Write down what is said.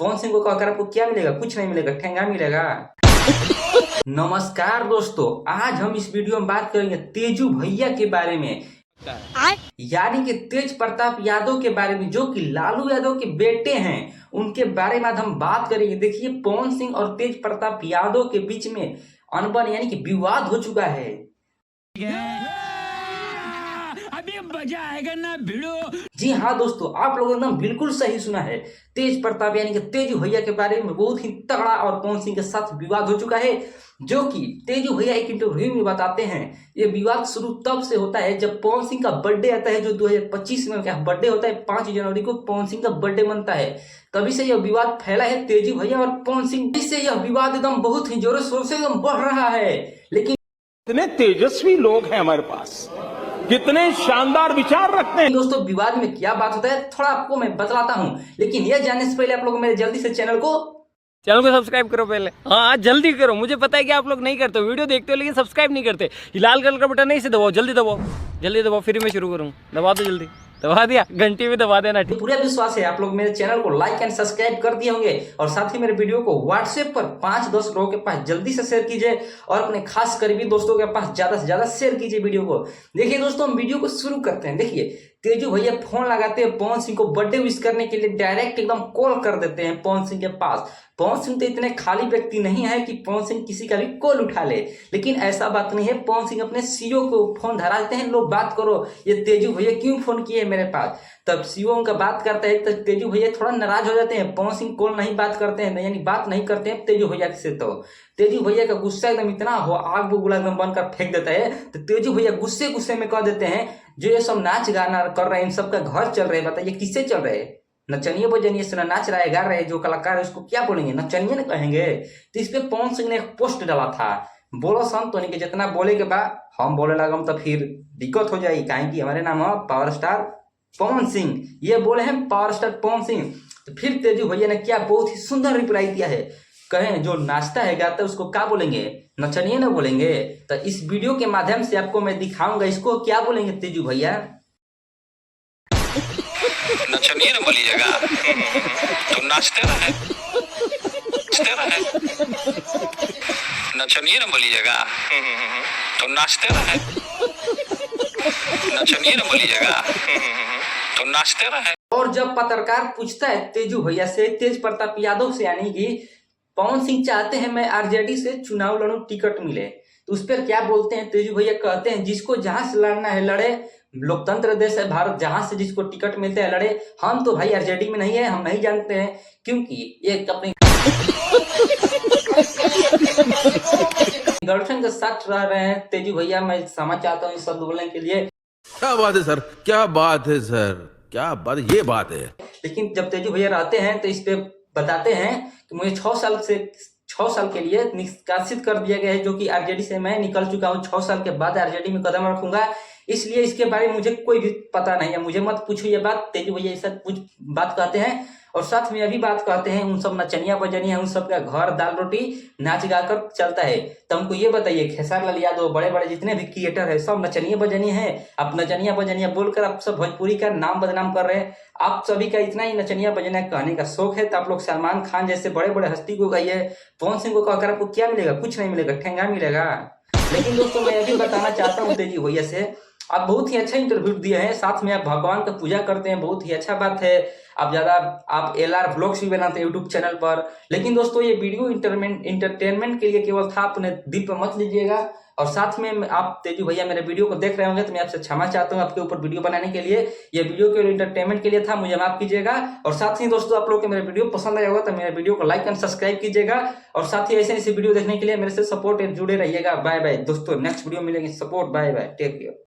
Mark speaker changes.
Speaker 1: पवन सिंह को कहकर आपको क्या मिलेगा? कुछ नहीं मिलेगा, ठेंगा मिलेगा। नमस्कार दोस्तों, आज हम इस वीडियो में बात करेंगे तेजू भैया के बारे में, यानी कि तेज प्रताप यादव के बारे में, जो कि लालू यादव के बेटे हैं। उनके बारे में आज हम बात करेंगे। देखिए, पवन सिंह और तेज प्रताप यादव के बीच में अनबन यानी कि विवाद हो चुका है। अभी मजा आएगा ना भिड़ो। जी हाँ दोस्तों, आप लोगों ने बिल्कुल सही सुना है। तेज प्रताप यानी कि तेजू भैया के बारे में बहुत ही तगड़ा और पवन सिंह के साथ विवाद हो चुका है, जो कि तेजू भैया एक इंटरव्यू में बताते हैं। ये विवाद शुरू तब से होता है जब पवन सिंह का बर्थडे आता है, जो 2025 में क्या बर्थडे होता है, 5 जनवरी को पवन सिंह का बर्थडे मनता है। तभी से यह विवाद फैला है तेजू भैया और पवन सिंह। इससे यह विवाद एकदम बहुत ही जोरों शोर से एकदम बढ़ रहा है। लेकिन
Speaker 2: इतने तेजस्वी लोग हैं हमारे पास, कितने शानदार विचार रखते हैं।
Speaker 1: दोस्तों, विवाद में क्या बात होता है थोड़ा आपको मैं बतलाता हूं, लेकिन यह जानने से पहले आप लोग मेरे जल्दी से चैनल को
Speaker 3: सब्सक्राइब करो पहले। हाँ, जल्दी करो। मुझे पता है कि आप लोग नहीं करते हो, वीडियो देखते हो लेकिन सब्सक्राइब नहीं करते। लाल कलर का बटन नहीं से दबाओ, जल्दी दबाओ, जल्दी दबाओ, फिर मैं शुरू करूँ। दबा दो, जल्दी दबा दिया, घंटी भी दबा देना।
Speaker 1: पूरा विश्वास है आप लोग मेरे चैनल को लाइक एंड सब्सक्राइब कर दिए होंगे, और साथ ही मेरे वीडियो को व्हाट्सएप पर 5-10 लोगों के पास जल्दी से शेयर कीजिए, और अपने खास करीबी दोस्तों के पास ज्यादा से ज्यादा शेयर कीजिए वीडियो को। देखिए दोस्तों, हम वीडियो को शुरू करते हैं। देखिए, तेजू भैया फोन लगाते हैं पवन सिंह को बर्थडे विश करने के लिए, डायरेक्ट एकदम कॉल कर देते हैं पवन सिंह के पास। पवन सिंह तो इतने खाली व्यक्ति नहीं है कि पवन सिंह किसी का भी कॉल उठा ले, लेकिन ऐसा बात नहीं है। पवन सिंह अपने सीईओ को फोन धरा देते हैं, लो बात करो, ये तेजू भैया क्यों फोन किए मेरे पास। तब सीईओ उनका बात करता है, तो तेजू भैया थोड़ा नाराज हो जाते हैं। पवन सिंह कॉल नहीं बात करते हैं, यानी बात नहीं करते हैं तेजू भैया से। तो तेजू भैया का गुस्सा एकदम इतना हो, आग बबूला एकदम बनकर फेंक देता है। तो तेजू भैया गुस्से गुस्से में कह देते हैं, जो ये सब नाच गाना कर रहे हैं, इन सबका घर चल रहे हैं, बताइए किससे चल रहे हैं? नचनिए बजनिए से नाच रहा है, गा रहे हैं, जो कलाकार है उसको क्या बोलेंगे? नचनिए न कहेंगे। तो इस पे पवन सिंह ने एक पोस्ट डाला था, बोलो संत तो नहीं, जितना बोले के बाद हम बोले लगम तो फिर दिक्कत हो जाएगी, काहे कि हमारे नाम है पावर स्टार पवन सिंह, ये बोले हैं पावर स्टार पवन सिंह। तो फिर तेजू भैया ने क्या बहुत ही सुंदर रिप्लाई दिया है, कहें जो नाचता है गाता है उसको क्या बोलेंगे? नचनिए ना बोलेंगे। तो इस वीडियो के माध्यम से आपको मैं दिखाऊंगा इसको क्या बोलेंगे तेजू भैया।
Speaker 4: नचनिए ना बोली जगह तो नाचते रहे, नचनिए ना बोली जगह तो नाचते रहे, नचनिए ना बोली जगह तो नाचते रहे।
Speaker 1: और जब पत्रकार पूछता है तेजू भैया से, तेज प्रताप यादव से, यानी कि पवन सिंह चाहते हैं मैं आरजेडी से चुनाव लड़ूं, टिकट मिले, तो उस पर क्या बोलते हैं तेजू भैया? कहते हैं जिसको जहां से लड़ना है लड़े, लोकतंत्र देश है भारत, जहां से जिसको टिकट मिलते हैं लड़े। हम तो भाई आरजेडी में नहीं है, हम नहीं जानते हैं, क्योंकि ये अपनी गर्लफ्रेंड के साथ रह रहे हैं। तेजू भैया, मैं समझ चाहता हूँ इस सब बोलने के लिए।
Speaker 5: क्या बात है सर, क्या बात है सर, क्या बात, ये बात है।
Speaker 1: लेकिन जब तेजू भैया रहते हैं तो इस पे बताते हैं कि मुझे 6 साल के लिए निष्कासित कर दिया गया है, जो कि आरजेडी से मैं निकल चुका हूँ। 6 साल के बाद आरजेडी में कदम रखूंगा, इसलिए इसके बारे में मुझे कोई भी पता नहीं है, मुझे मत पूछो ये बात। तेजू भैया ऐसा कुछ बात कहते हैं, और साथ में अभी बात कहते हैं उन सब नचनिया बजनिया, उन सब का घर दाल रोटी नाच गाकर चलता है। तो हमको ये बताइए, खेसारी लाल यादव, बड़े बड़े जितने भी क्रिएटर है सब नचनिया बजनिया है। आप नचनिया बजनिया बोलकर आप सब भोजपुरी का नाम बदनाम कर रहे हैं। आप सभी का इतना ही नचनिया बजनिया कहने का शौक है, तो आप लोग सलमान खान जैसे बड़े बड़े हस्ती को कहिए, पवन सिंह को कहकर आपको क्या मिलेगा? कुछ नहीं मिलेगा, ठेंगा मिलेगा। लेकिन दोस्तों, मैं ये भी बताना चाहता हूँ तेजू भैया से, आप बहुत ही अच्छा इंटरव्यू दिए हैं, साथ में आप भगवान का पूजा करते हैं, बहुत ही अच्छा बात है। आप LR व्लॉग्स भी बनाते हैं यूट्यूब चैनल पर। लेकिन दोस्तों, ये वीडियो इंटरटेनमेंट के लिए केवल था, अपने दिल पर मत लीजिएगा। और साथ में आप तेजू भैया मेरे वीडियो को देख रहे होंगे तो मैं आपसे क्षमा चाहता हूँ आपके ऊपर वीडियो बनाने के लिए। ये वीडियो केवल इंटरटेनमेंट के लिए था, मुझे माफ कीजिएगा। और साथ ही दोस्तों, आप लोग के मेरे वीडियो पसंद आया होगा तो मेरे वीडियो को लाइक एंड सब्सक्राइब कीजिएगा, और साथ ही ऐसे वीडियो देखने के लिए मेरे से सपोर्ट जुड़े रहिएगा। बाय बाय दोस्तों, नेक्स्ट वीडियो मिलेंगे। Support, bye bye, take care.